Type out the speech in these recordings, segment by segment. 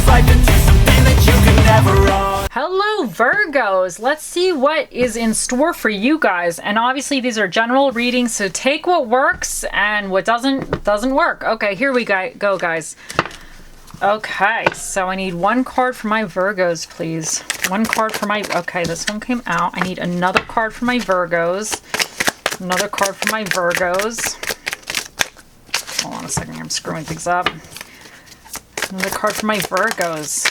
life into something that you can never own. Hello Virgos, let's see what is in store for you guys. And obviously these are general readings, so take what works and what doesn't work. Okay, here we go guys. Okay, so I need one card for my Virgos, please. One card for my, okay, this one came out. I need another card for my Virgos. Another card for my Virgos. Hold on a second here, I'm screwing things up. Another card for my Virgos.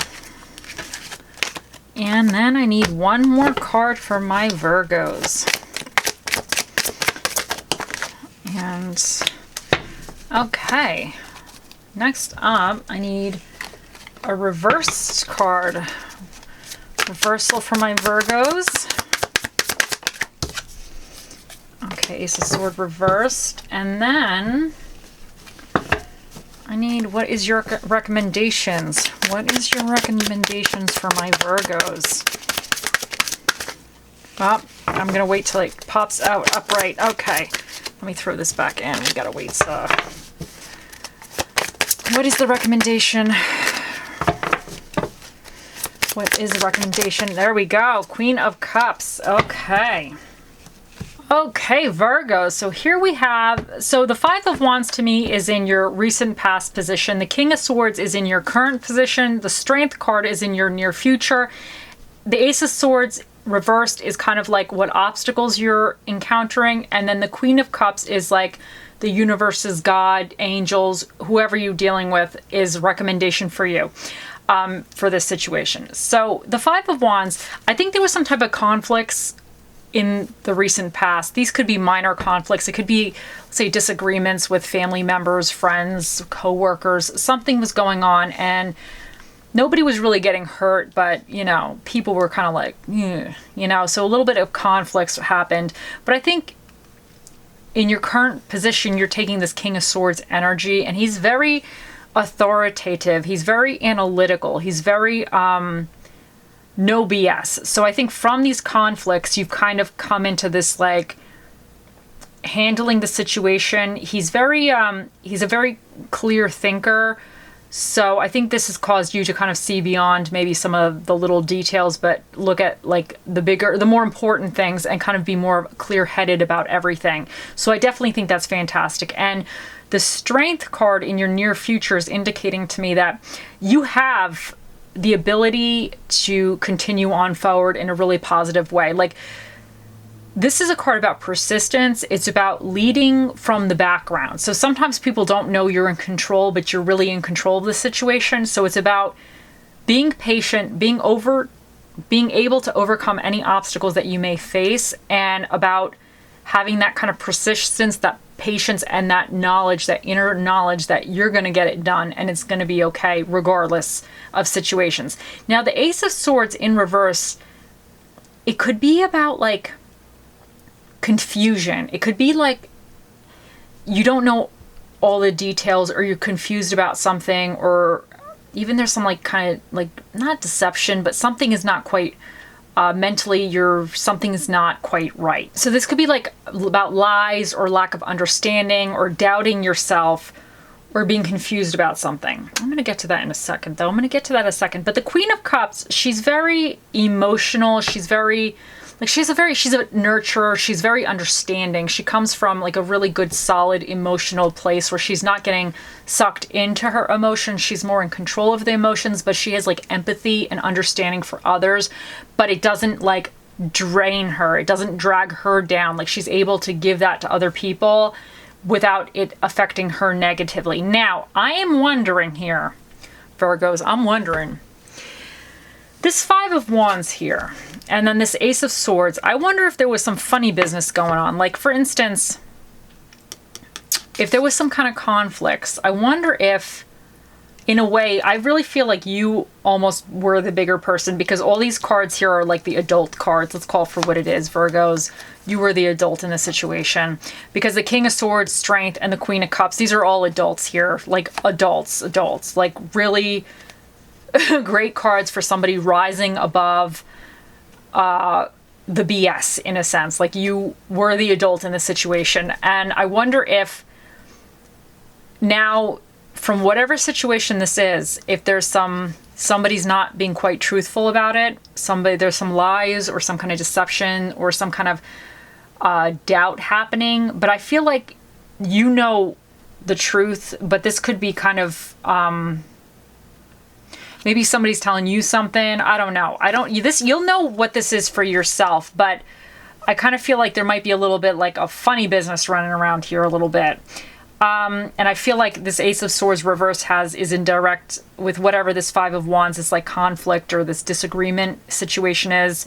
And then I need one more card for my Virgos. And, okay. Next up, I need a reversed card. Reversal for my Virgos. Okay, Ace of Swords reversed. And then I need, what is your recommendations? What is your recommendations for my Virgos? Oh, I'm going to wait till it pops out upright. Okay, let me throw this back in. We got to wait. What is the recommendation? What is the recommendation? There we go. Queen of Cups. Okay. Okay, Virgo. So here we have, so the Five of Wands to me is in your recent past position. The King of Swords is in your current position. The Strength card is in your near future. The Ace of Swords reversed is kind of like what obstacles you're encountering. And then the Queen of Cups is like the universe's God, angels, whoever you're dealing with is recommendation for you. For this situation. So the Five of Wands, I think there was some type of conflicts in the recent past. These could be minor conflicts. It could be, say, disagreements with family members, friends, co-workers. Something was going on and nobody was really getting hurt, but, you know, people were kind of like, you know, so a little bit of conflicts happened. But I think in your current position, you're taking this King of Swords energy and he's very authoritative. He's very analytical. He's very, no BS. So I think from these conflicts, you've kind of come into this like handling the situation. He's a very clear thinker. So I think this has caused you to kind of see beyond maybe some of the little details, but look at like the more important things and kind of be more clear-headed about everything. So I definitely think that's fantastic. And the Strength card in your near future is indicating to me that you have the ability to continue on forward in a really positive way. Like, this is a card about persistence. It's about leading from the background. So sometimes people don't know you're in control, but you're really in control of the situation. So it's about being patient, being able to overcome any obstacles that you may face, and about having that kind of persistence, that patience, and that knowledge, that inner knowledge that you're going to get it done and it's going to be okay regardless of situations. Now, the Ace of Swords in reverse, it could be about like confusion. It could be like you don't know all the details, or you're confused about something, or even there's some like kind of like not deception, but something is not quite mentally, something is not quite right. So this could be like about lies or lack of understanding or doubting yourself or being confused about something. I'm going to get to that in a second though. But the Queen of Cups, she's very emotional. She's very, like she's a nurturer. She's very understanding. She comes from like a really good, solid emotional place where she's not getting sucked into her emotions. She's more in control of the emotions, but she has like empathy and understanding for others, but it doesn't like drain her. It doesn't drag her down. Like she's able to give that to other people without it affecting her negatively. Now, I am wondering here, Virgos, I'm wondering, this Five of Wands here, and then this Ace of Swords, I wonder if there was some funny business going on. Like, for instance, if there was some kind of conflicts, I wonder if, in a way, I really feel like you almost were the bigger person, because all these cards here are like the adult cards. Let's call it for what it is, Virgos. You were the adult in the situation, because the King of Swords, Strength, and the Queen of Cups, these are all adults here, like adults, like really great cards for somebody rising above the BS in a sense. Like you were the adult in the situation. And I wonder if now, from whatever situation this is, if there's some somebody's not being quite truthful about it. There's some lies or some kind of deception or some kind of doubt happening. But I feel like you know the truth, but this could be kind of maybe somebody's telling you something. I don't know. You'll know what this is for yourself, but I kind of feel like there might be a little bit like a funny business running around here a little bit. And I feel like this Ace of Swords reverse is in direct with whatever this Five of Wands, this like conflict or this disagreement situation is.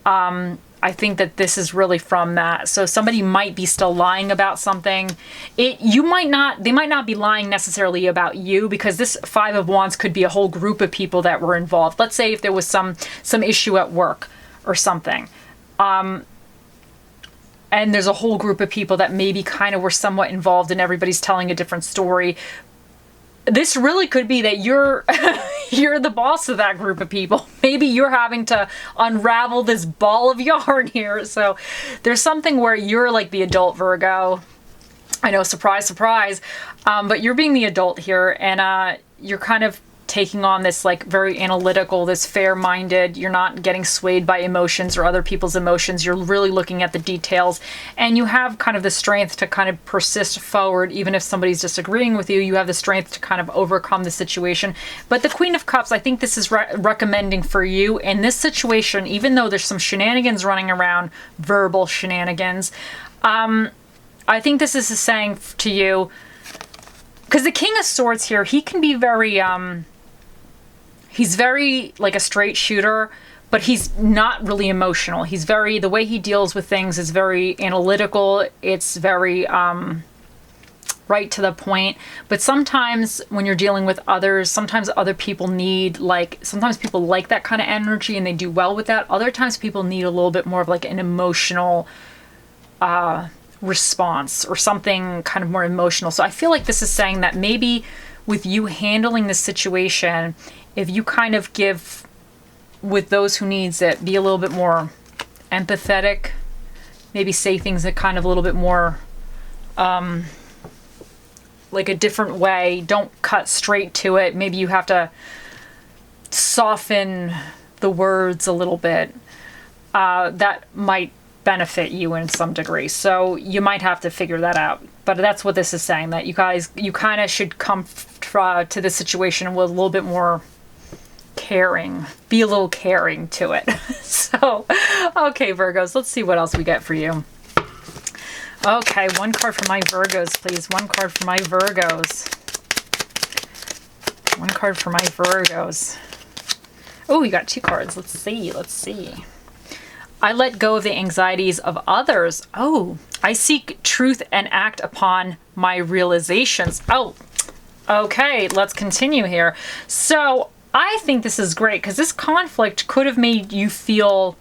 I think that this is really from that. So somebody might be still lying about something. They might not be lying necessarily about you, because this Five of Wands could be a whole group of people that were involved. Let's say if there was some issue at work or something. And there's a whole group of people that maybe kind of were somewhat involved and everybody's telling a different story. This really could be that you're the boss of that group of people. Maybe you're having to unravel this ball of yarn here. So there's something where you're like the adult Virgo. I know, surprise, surprise. But you're being the adult here, and you're kind of taking on this like very analytical, this fair-minded, you're not getting swayed by emotions or other people's emotions. You're really looking at the details, and you have kind of the strength to kind of persist forward. Even if somebody's disagreeing with you, you have the strength to kind of overcome the situation. But the Queen of Cups, I think this is recommending for you in this situation, even though there's some shenanigans running around, verbal shenanigans, I think this is saying to you, because the King of Swords here, he can be very, he's very like a straight shooter, but he's not really emotional. The way he deals with things is very analytical. It's very right to the point. But sometimes when you're dealing with others, sometimes other people sometimes people like that kind of energy and they do well with that. Other times people need a little bit more of like an emotional response or something kind of more emotional. So I feel like this is saying that maybe with you handling this situation, if you kind of give with those who needs it, be a little bit more empathetic, maybe say things that kind of a little bit more like a different way. Don't cut straight to it. Maybe you have to soften the words a little bit. That might benefit you in some degree. So you might have to figure that out. But that's what this is saying, that you kind of should come to this situation with a little bit more caring. Be a little caring to it. So, okay, Virgos, let's see what else we get for you. Okay, one card for my Virgos, please. One card for my Virgos. One card for my Virgos. Oh, you got two cards. Let's see. I let go of the anxieties of others. Oh, I seek truth and act upon my realizations. Oh, okay, let's continue here. So I think this is great because this conflict could have made you feel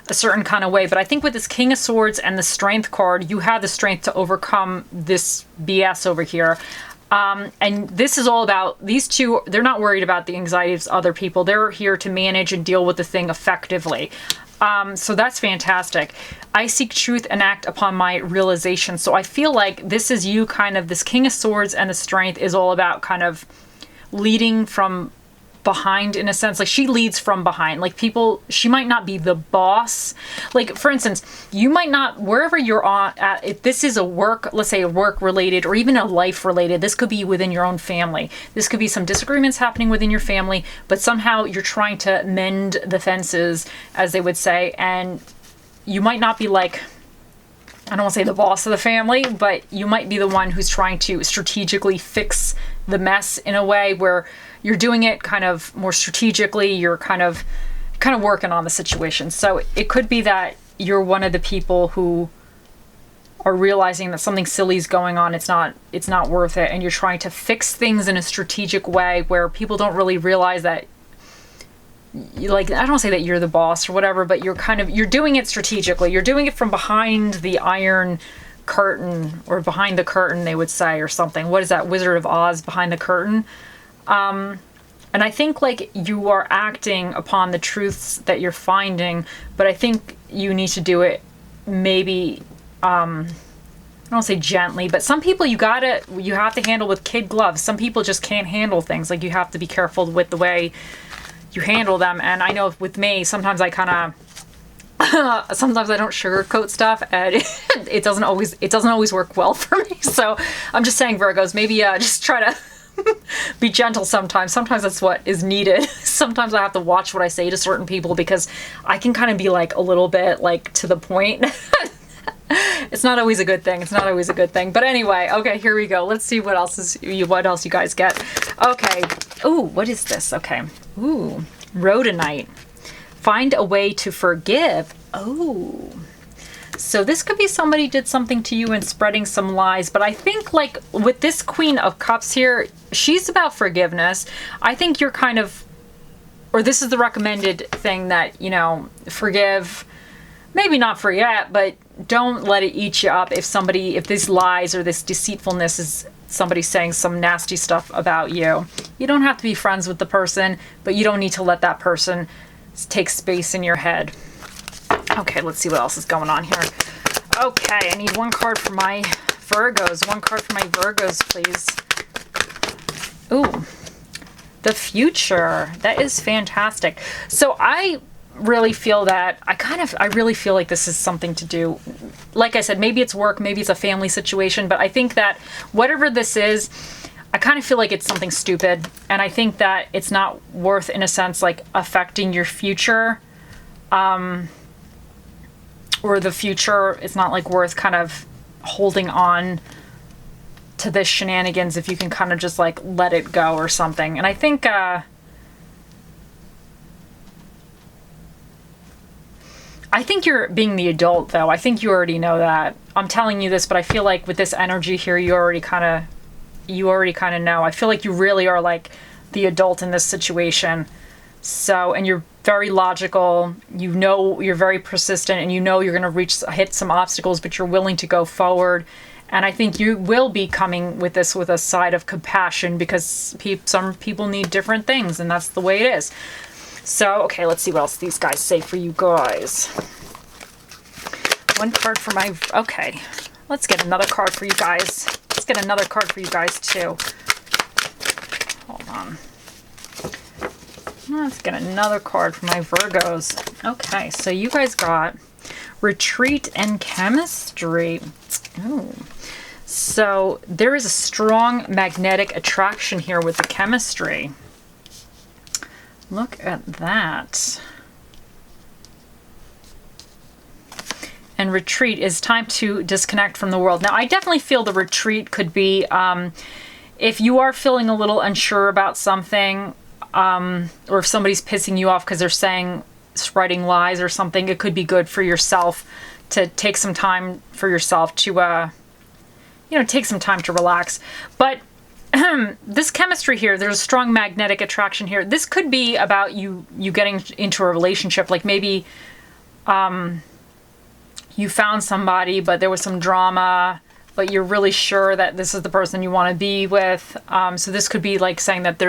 a certain kind of way. But I think with this King of Swords and the Strength card, you have the strength to overcome this BS over here. And this is all about these two. They're not worried about the anxieties of other people. They're here to manage and deal with the thing effectively. So that's fantastic. I seek truth and act upon my realization. So I feel like this is you kind of, this King of Swords and the Strength is all about kind of leading from behind, in a sense. Like she leads from behind, like she might not be the boss. Like for instance, you might not, wherever you're at, if this is a work, let's say a work related or even a life related, this could be within your own family. This could be some disagreements happening within your family, but somehow you're trying to mend the fences, as they would say. And you might not be like, I don't want to say the boss of the family, but you might be the one who's trying to strategically fix the mess in a way where you're doing it kind of more strategically. You're kind of working on the situation. So it could be that you're one of the people who are realizing that something silly is going on. It's not worth it. And you're trying to fix things in a strategic way where people don't really realize that, like, I don't say that you're the boss or whatever, but you're doing it strategically. You're doing it from behind the iron curtain, or behind the curtain, they would say, or something. What is that? Wizard of Oz, behind the curtain. And I think like you are acting upon the truths that you're finding, but I think you need to do it maybe, I don't say gently, but some people you have to handle with kid gloves. Some people just can't handle things. Like you have to be careful with the way you handle them. And I know with me, sometimes I kind of sometimes I don't sugarcoat stuff, and it doesn't always work well for me. So I'm just saying, Virgos, maybe just try to be gentle sometimes. Sometimes that's what is needed. Sometimes I have to watch what I say to certain people because I can kind of be like a little bit like to the point. It's not always a good thing. It's not always a good thing. But anyway, okay, here we go. Let's see what else you guys get. Okay. Ooh, what is this? Okay. Ooh, rhodonite. Find a way to forgive. Oh. So this could be somebody did something to you and spreading some lies. But I think like with this Queen of Cups here, she's about forgiveness. I think you're kind of, or this is the recommended thing that, you know, forgive, maybe not forget, but don't let it eat you up if these lies or this deceitfulness is somebody saying some nasty stuff about you. You don't have to be friends with the person, but you don't need to let that person take space in your head. Okay, let's see what else is going on here. Okay, I need one card for my Virgos. One card for my Virgos, please. Ooh, the future. That is fantastic. So I really feel that I really feel like this is something to do. Like I said, maybe it's work, maybe it's a family situation, but I think that whatever this is, I kind of feel like it's something stupid, and I think that it's not worth, in a sense, like affecting your future, or the future. It's not like worth kind of holding on to this shenanigans if you can kind of just like let it go or something. And I think you're being the adult, though. I think you already know that. I'm telling you this, but I feel like with this energy here, you already kind of know. I feel like you really are like the adult in this situation. So, and you're very logical. You know, you're very persistent, and you know you're going to hit some obstacles, but you're willing to go forward. And I think you will be coming with this with a side of compassion, because some people need different things, and that's the way it is. So, okay, let's see what else these guys say for you guys. One card for my... Okay, let's get another card for you guys. Let's get another card for you guys, too. Hold on. Let's get another card for my Virgos. Okay, so you guys got Retreat and Chemistry. Oh. So there is a strong magnetic attraction here with the chemistry. Look at that. And retreat is time to disconnect from the world. Now, I definitely feel the retreat could be if you are feeling a little unsure about something, or if somebody's pissing you off because they're spreading lies or something, it could be good for yourself to take some time for yourself to, take some time to relax. But this chemistry here, there's a strong magnetic attraction here. This could be about you getting into a relationship. Like maybe you found somebody, but there was some drama, but you're really sure that this is the person you want to be with. So this could be like saying that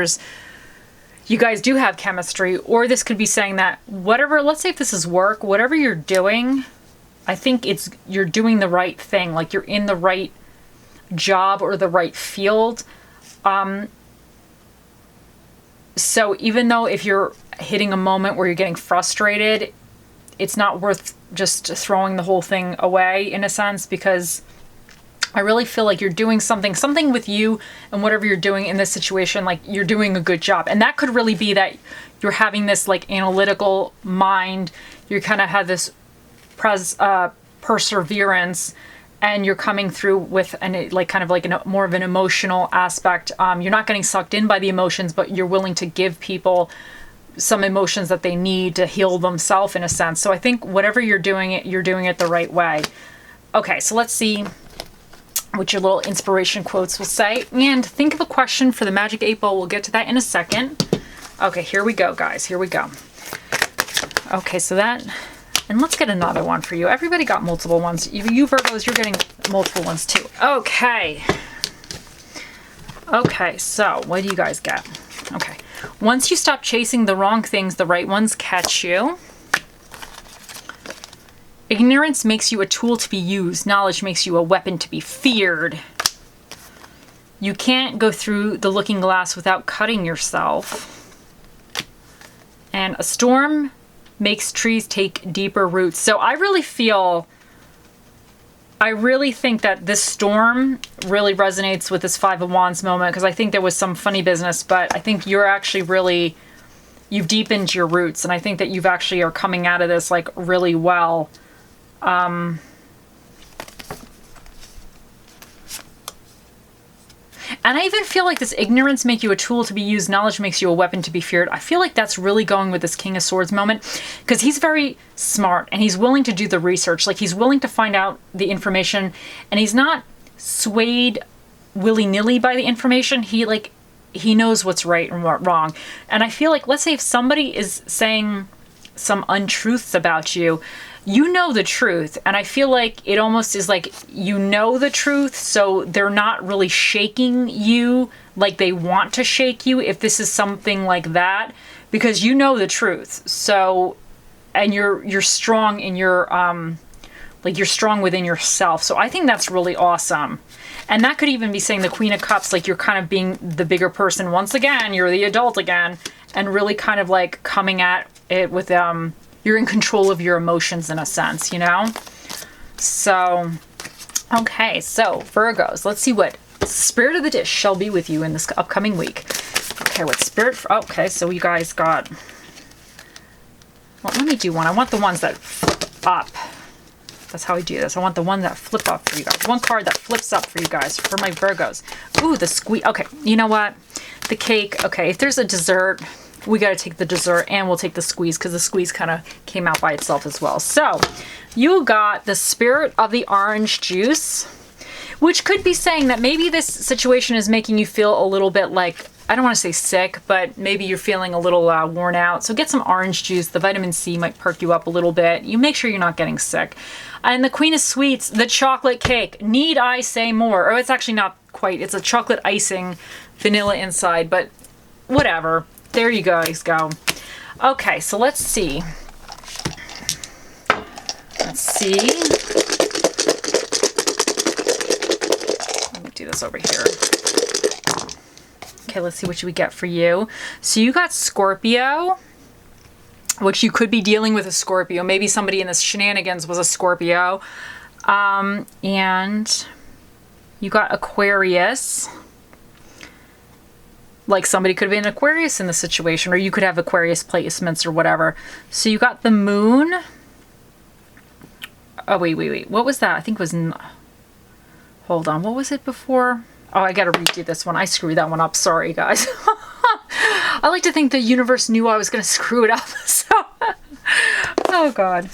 you guys do have chemistry, or this could be saying that whatever, let's say if this is work, whatever you're doing, I think you're doing the right thing. Like you're in the right job or the right field. So even though if you're hitting a moment where you're getting frustrated, it's not worth just throwing the whole thing away, in a sense, because I really feel like you're doing something with you and whatever you're doing in this situation, like you're doing a good job. And that could really be that you're having this like analytical mind. You kind of have this perseverance, and you're coming through with more of an emotional aspect. You're not getting sucked in by the emotions, but you're willing to give people some emotions that they need to heal themselves, in a sense. So I think whatever you're doing it the right way. Okay, so let's see what your little inspiration quotes will say. And think of a question for the Magic 8 Ball. We'll get to that in a second. Okay, here we go, guys. Here we go. Okay, so that... And let's get another one for you. Everybody got multiple ones. You Virgos, you're getting multiple ones too. Okay. Okay, so what do you guys get? Okay. Once you stop chasing the wrong things, the right ones catch you. Ignorance makes you a tool to be used. Knowledge makes you a weapon to be feared. You can't go through the looking glass without cutting yourself. and a storm makes trees take deeper roots. So I really think that this storm really resonates with this Five of Wands moment, because I think there was some funny business, but I think you're actually you've deepened your roots, and I think that you've actually are coming out of this like really well. And I even feel like this ignorance make you a tool to be used, knowledge makes you a weapon to be feared. I feel like that's really going with this King of Swords moment, because he's very smart and he's willing to do the research. Like, he's willing to find out the information, and he's not swayed willy-nilly by the information. He knows what's right and what's wrong. And I feel like, let's say if somebody is saying some untruths about you, you know the truth, and I feel like it almost is like you know the truth, so they're not really shaking you like they want to shake you if this is something like that, because you know the truth. So, and you're strong in your like you're strong within yourself. So I think that's really awesome. And that could even be saying the Queen of Cups, like you're kind of being the bigger person once again, you're the adult again, and really kind of like coming at it with you're in control of your emotions in a sense, you know? So, okay, so Virgos, let's see what Spirit of the Dish shall be with you in this upcoming week. Okay, what Spirit, okay, so you guys got, well, let me do one. I want the ones that flip up. That's how I do this. I want the one that flip up for you guys. One card that flips up for you guys, for my Virgos. Ooh, the squeeze. Okay, you know what? The cake. Okay, if there's a dessert, we got to take the dessert, and we'll take the squeeze, because the squeeze kind of came out by itself as well. So you got the Spirit of the Orange Juice, which could be saying that maybe this situation is making you feel a little bit like, I don't want to say sick, but maybe you're feeling a little worn out. So get some orange juice. The vitamin C might perk you up a little bit. You make sure you're not getting sick. And the Queen of Sweets, the chocolate cake. Need I say more? Or it's actually not quite. It's a chocolate icing, vanilla inside, but whatever. There you guys go. Okay, so let's see. Let's see. Let me do this over here. Okay, let's see what we get for you. So you got Scorpio, which you could be dealing with a Scorpio. Maybe somebody in this shenanigans was a Scorpio. And you got Aquarius. Like somebody could have been Aquarius in the situation, or you could have Aquarius placements or whatever. So you got the Moon. Oh, wait. What was that? I think it was... Hold on. What was it before? Oh, I got to redo this one. I screwed that one up. Sorry, guys. I like to think the universe knew I was going to screw it up. So, oh, God.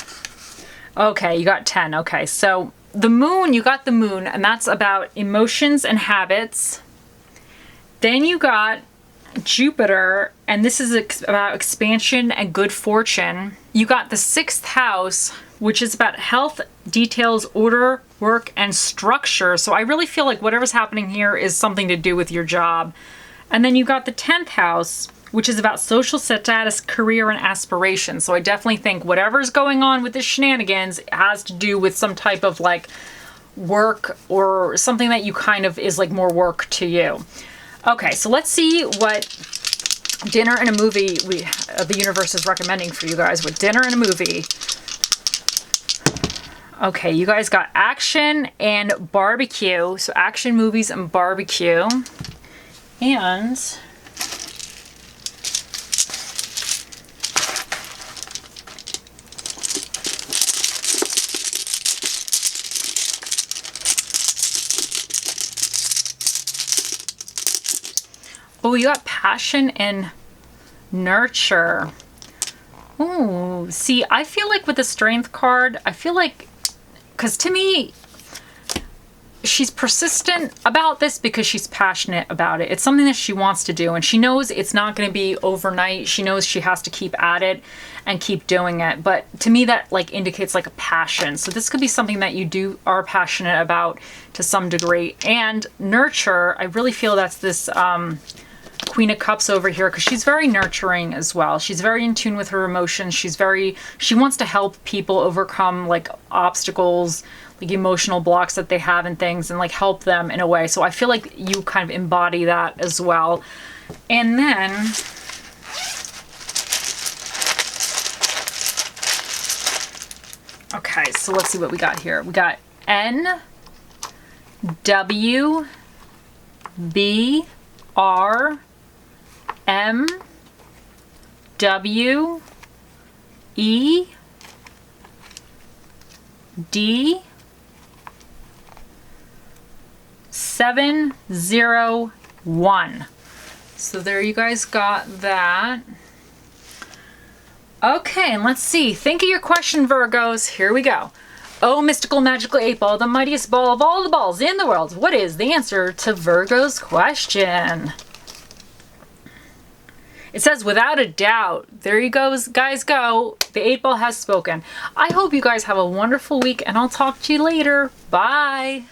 Okay, you got 10. Okay, so the Moon, you got the Moon, and that's about emotions and habits. Then you got Jupiter, and this is about expansion and good fortune. You got the 6th house, which is about health, details, order, work, and structure. So I really feel like whatever's happening here is something to do with your job. And then you got the 10th house, which is about social status, career, and aspirations. So I definitely think whatever's going on with the shenanigans has to do with some type of like work, or something that you kind of is like more work to you. Okay, so let's see what dinner and a movie the universe is recommending for you guys. With dinner and a movie. Okay, you guys got action and barbecue. So action, movies, and barbecue. And... oh, you got passion and nurture. Ooh, see, I feel like with the strength card, I feel like, because to me, she's persistent about this because she's passionate about it. It's something that she wants to do, and she knows it's not going to be overnight. She knows she has to keep at it and keep doing it. But to me, that like indicates like a passion. So this could be something that you are passionate about to some degree. And nurture, I really feel that's this Queen of Cups over here, because she's very nurturing as well. She's very in tune with her emotions. She wants to help people overcome like obstacles, like emotional blocks that they have and things, and like help them in a way. So I feel like you kind of embody that as well. And then Okay, so let's see what we got here. We got N, W, B, R, M, W, E, D, 701. So there you guys got that. Okay, and let's see. Think of your question, Virgos. Here we go. Oh, mystical, magical 8-ball, the mightiest ball of all the balls in the world. What is the answer to Virgo's question? It says, without a doubt. There you guys go. The 8-ball has spoken. I hope you guys have a wonderful week, and I'll talk to you later. Bye.